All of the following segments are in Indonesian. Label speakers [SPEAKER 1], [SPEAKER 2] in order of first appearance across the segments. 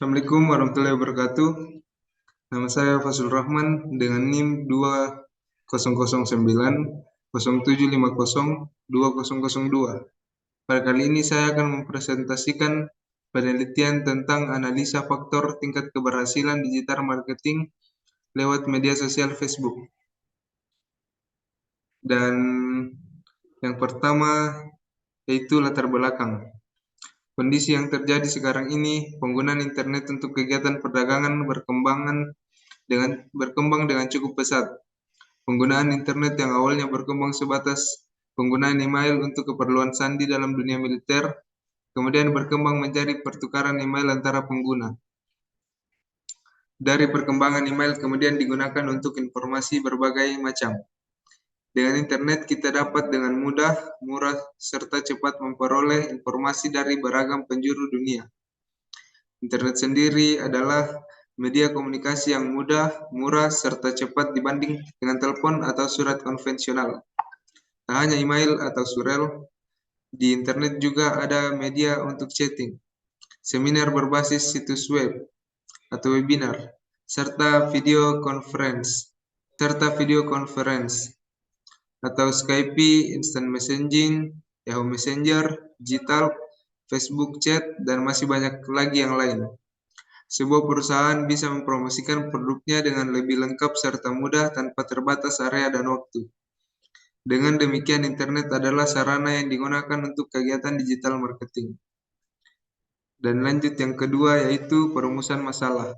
[SPEAKER 1] Assalamualaikum warahmatullahi wabarakatuh. Nama saya Fazlur Rahman dengan NIM 200907502002. Pada kali ini saya akan mempresentasikan penelitian tentang analisa faktor tingkat keberhasilan digital marketing lewat media sosial Facebook. Dan yang pertama yaitu latar belakang. Kondisi yang terjadi sekarang ini, penggunaan internet untuk kegiatan perdagangan berkembang dengan cukup pesat. Penggunaan internet yang awalnya berkembang sebatas penggunaan email untuk keperluan sandi dalam dunia militer, kemudian berkembang menjadi pertukaran email antara pengguna. Dari perkembangan email kemudian digunakan untuk informasi berbagai macam. Dengan internet kita dapat dengan mudah, murah, serta cepat memperoleh informasi dari beragam penjuru dunia. Internet sendiri adalah media komunikasi yang mudah, murah, serta cepat dibanding dengan telepon atau surat konvensional. Tak hanya email atau surel, di internet juga ada media untuk chatting, seminar berbasis situs web atau webinar, serta video conference atau Skype, instant messaging, Yahoo Messenger, digital, Facebook Chat, dan masih banyak lagi yang lain. Sebuah perusahaan bisa mempromosikan produknya dengan lebih lengkap serta mudah tanpa terbatas area dan waktu. Dengan demikian, internet adalah sarana yang digunakan untuk kegiatan digital marketing. Dan lanjut yang kedua yaitu perumusan masalah.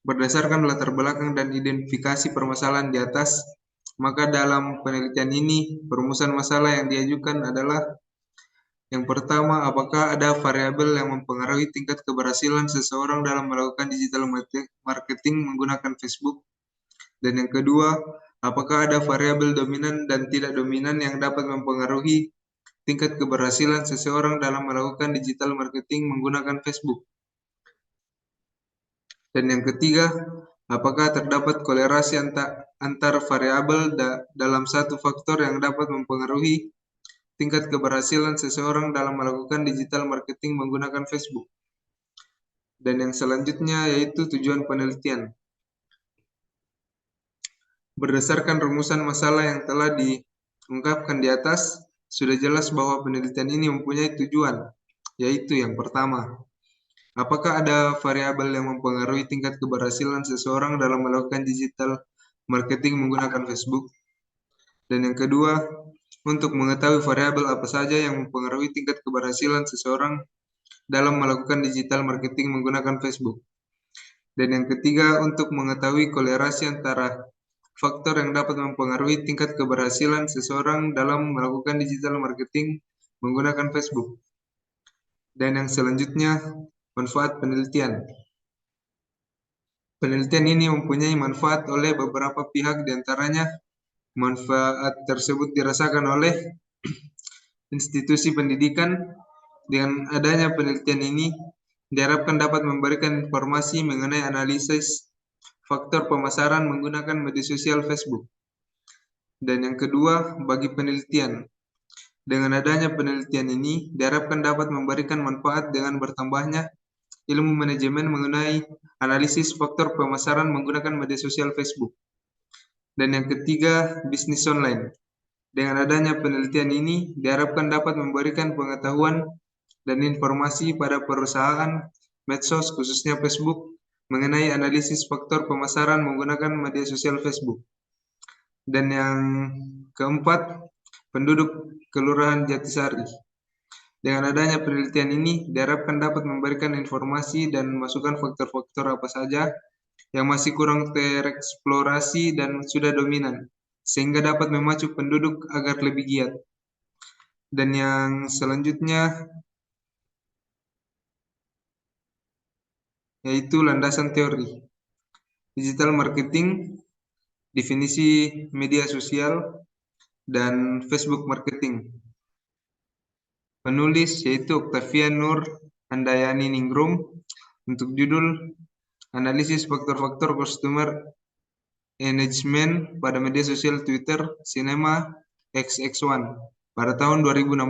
[SPEAKER 1] Berdasarkan latar belakang dan identifikasi permasalahan di atas, maka dalam penelitian ini perumusan masalah yang diajukan adalah yang pertama, apakah ada variabel yang mempengaruhi tingkat keberhasilan seseorang dalam melakukan digital marketing menggunakan Facebook? Dan yang kedua, apakah ada variabel dominan dan tidak dominan yang dapat mempengaruhi tingkat keberhasilan seseorang dalam melakukan digital marketing menggunakan Facebook? Dan yang ketiga, apakah terdapat kolerasi antar variabel dalam satu faktor yang dapat mempengaruhi tingkat keberhasilan seseorang dalam melakukan digital marketing menggunakan Facebook? Dan yang selanjutnya yaitu tujuan penelitian. Berdasarkan rumusan masalah yang telah diungkapkan di atas, sudah jelas bahwa penelitian ini mempunyai tujuan, yaitu yang pertama, apakah ada variabel yang mempengaruhi tingkat keberhasilan seseorang dalam melakukan digital marketing menggunakan Facebook? Dan yang kedua, untuk mengetahui variabel apa saja yang mempengaruhi tingkat keberhasilan seseorang dalam melakukan digital marketing menggunakan Facebook. Dan yang ketiga, untuk mengetahui kolerasi antara faktor yang dapat mempengaruhi tingkat keberhasilan seseorang dalam melakukan digital marketing menggunakan Facebook. Dan yang selanjutnya, manfaat penelitian. Penelitian ini mempunyai manfaat oleh beberapa pihak, diantaranya manfaat tersebut dirasakan oleh institusi pendidikan. Dengan adanya penelitian ini, diharapkan dapat memberikan informasi mengenai analisis faktor pemasaran menggunakan media sosial Facebook. Dan yang kedua, bagi penelitian. Dengan adanya penelitian ini, diharapkan dapat memberikan manfaat dengan bertambahnya ilmu manajemen mengenai analisis faktor pemasaran menggunakan media sosial Facebook. Dan yang ketiga, bisnis online. Dengan adanya penelitian ini, diharapkan dapat memberikan pengetahuan dan informasi pada perusahaan medsos, khususnya Facebook, mengenai analisis faktor pemasaran menggunakan media sosial Facebook. Dan yang keempat, penduduk Kelurahan Jatisari. Dengan adanya penelitian ini, diharapkan dapat memberikan informasi dan masukan faktor-faktor apa saja yang masih kurang tereksplorasi dan sudah dominan, sehingga dapat memacu penduduk agar lebih giat. Dan yang selanjutnya yaitu landasan teori. Digital marketing, definisi media sosial, dan Facebook marketing. Penulis yaitu Octavian Nur Handayani Ningrum untuk judul Analisis Faktor-Faktor Customer Engagement pada Media Sosial Twitter Cinema XX1 pada tahun 2016.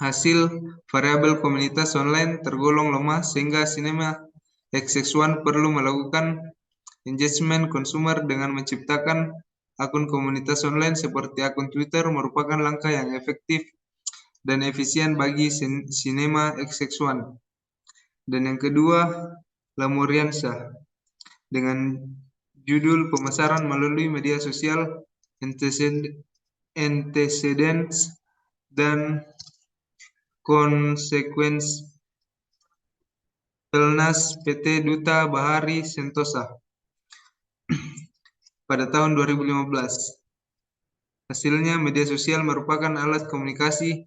[SPEAKER 1] Hasil variabel komunitas online tergolong lemah sehingga Cinema XX1 perlu melakukan engagement consumer dengan menciptakan akun komunitas online seperti akun Twitter merupakan langkah yang efektif dan efisien bagi Cinema XX1. Dan yang kedua, Lamoriansa dengan judul pemasaran melalui media sosial, antecedents dan consequence Pelnas PT Duta Bahari Sentosa pada tahun 2015. Hasilnya, media sosial merupakan alat komunikasi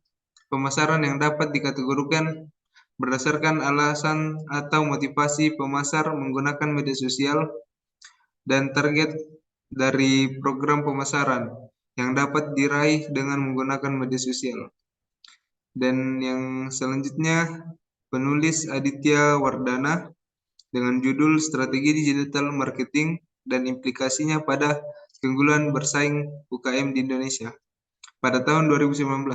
[SPEAKER 1] pemasaran yang dapat dikategorikan berdasarkan alasan atau motivasi pemasar menggunakan media sosial dan target dari program pemasaran yang dapat diraih dengan menggunakan media sosial. Dan yang selanjutnya, penulis Aditya Wardana dengan judul Strategi Digital Marketing dan Implikasinya pada Keunggulan Bersaing UKM di Indonesia pada tahun 2019.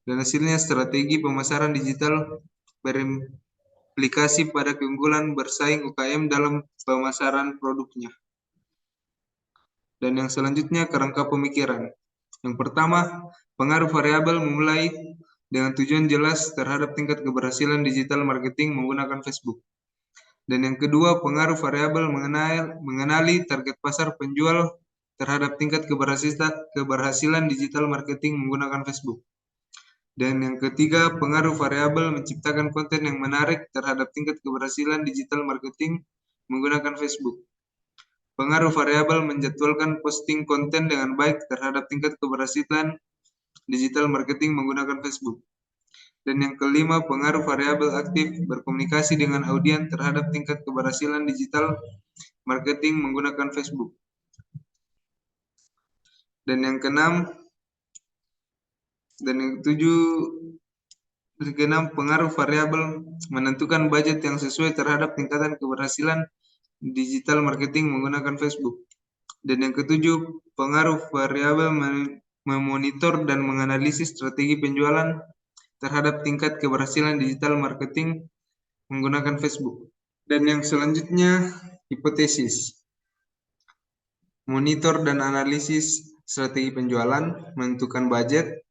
[SPEAKER 1] Dan hasilnya, strategi pemasaran digital berimplikasi pada keunggulan bersaing UKM dalam pemasaran produknya. Dan yang selanjutnya, kerangka pemikiran. Yang pertama, pengaruh variabel memulai dengan tujuan jelas terhadap tingkat keberhasilan digital marketing menggunakan Facebook. Dan yang kedua, pengaruh variabel mengenali target pasar penjual terhadap tingkat keberhasilan digital marketing menggunakan Facebook. Dan yang ketiga, pengaruh variabel menciptakan konten yang menarik terhadap tingkat keberhasilan digital marketing menggunakan Facebook. Pengaruh variabel menjadwalkan posting konten dengan baik terhadap tingkat keberhasilan digital marketing menggunakan Facebook. Dan yang kelima, pengaruh variabel aktif berkomunikasi dengan audiens terhadap tingkat keberhasilan digital marketing menggunakan Facebook. Dan yang keenam, pengaruh variabel menentukan budget yang sesuai terhadap tingkatan keberhasilan digital marketing menggunakan Facebook. Dan yang ketujuh, pengaruh variabel memonitor dan menganalisis strategi penjualan terhadap tingkat keberhasilan digital marketing menggunakan Facebook. Dan yang selanjutnya, hipotesis. Monitor dan analisis strategi penjualan, menentukan budget,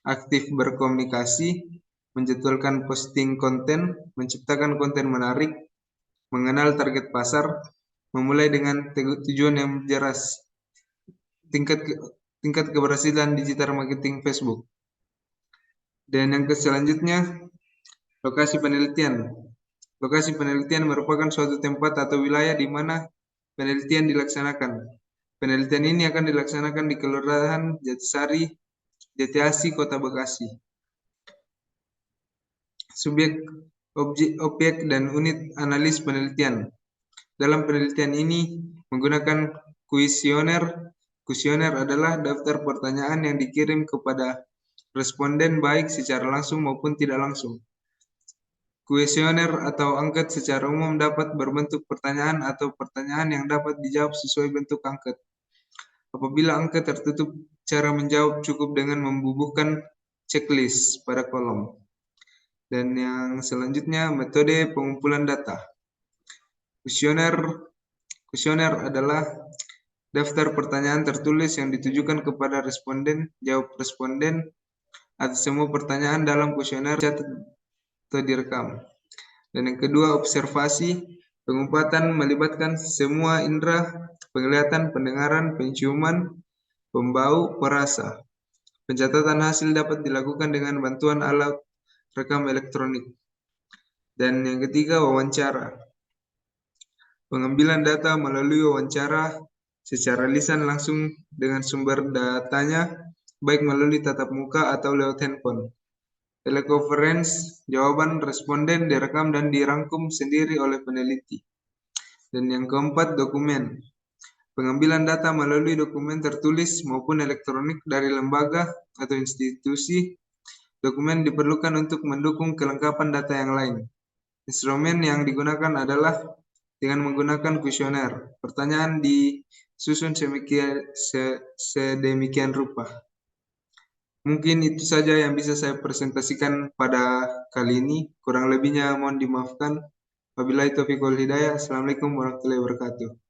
[SPEAKER 1] aktif berkomunikasi, menjadwalkan posting konten, menciptakan konten menarik, mengenal target pasar, memulai dengan tujuan yang jelas, tingkat keberhasilan digital marketing Facebook. Dan yang selanjutnya, lokasi penelitian. Lokasi penelitian merupakan suatu tempat atau wilayah di mana penelitian dilaksanakan. Penelitian ini akan dilaksanakan di Kelurahan Jatisari, Jatiasi, Kota Bekasi. Subjek, objek, dan unit analis penelitian. Dalam penelitian ini menggunakan kuesioner. Kuesioner adalah daftar pertanyaan yang dikirim kepada responden baik secara langsung maupun tidak langsung. Kuesioner atau angket secara umum dapat berbentuk pertanyaan atau pertanyaan yang dapat dijawab sesuai bentuk angket. Apabila angket tertutup, cara menjawab cukup dengan membubuhkan checklist pada kolom. Dan yang selanjutnya, metode pengumpulan data. Kuesioner adalah daftar pertanyaan tertulis yang ditujukan kepada responden. Jawab responden atas semua pertanyaan dalam kuesioner catat atau direkam. Dan yang kedua, observasi. Pengumpatan melibatkan semua indera, penglihatan, pendengaran, penciuman, pembau, perasa. Pencatatan hasil dapat dilakukan dengan bantuan alat rekam elektronik. Dan yang ketiga, wawancara. Pengambilan data melalui wawancara secara lisan langsung dengan sumber datanya, baik melalui tatap muka atau lewat handphone. Telekonferensi, jawaban responden direkam dan dirangkum sendiri oleh peneliti. Dan yang keempat, dokumen. Pengambilan data melalui dokumen tertulis maupun elektronik dari lembaga atau institusi. Dokumen diperlukan untuk mendukung kelengkapan data yang lain. Instrumen yang digunakan adalah dengan menggunakan kuesioner. Pertanyaan disusun sedemikian rupa. Mungkin itu saja yang bisa saya presentasikan pada kali ini. Kurang lebihnya mohon dimaafkan. Wabillahi taufiq wal hidayah. Assalamualaikum warahmatullahi wabarakatuh.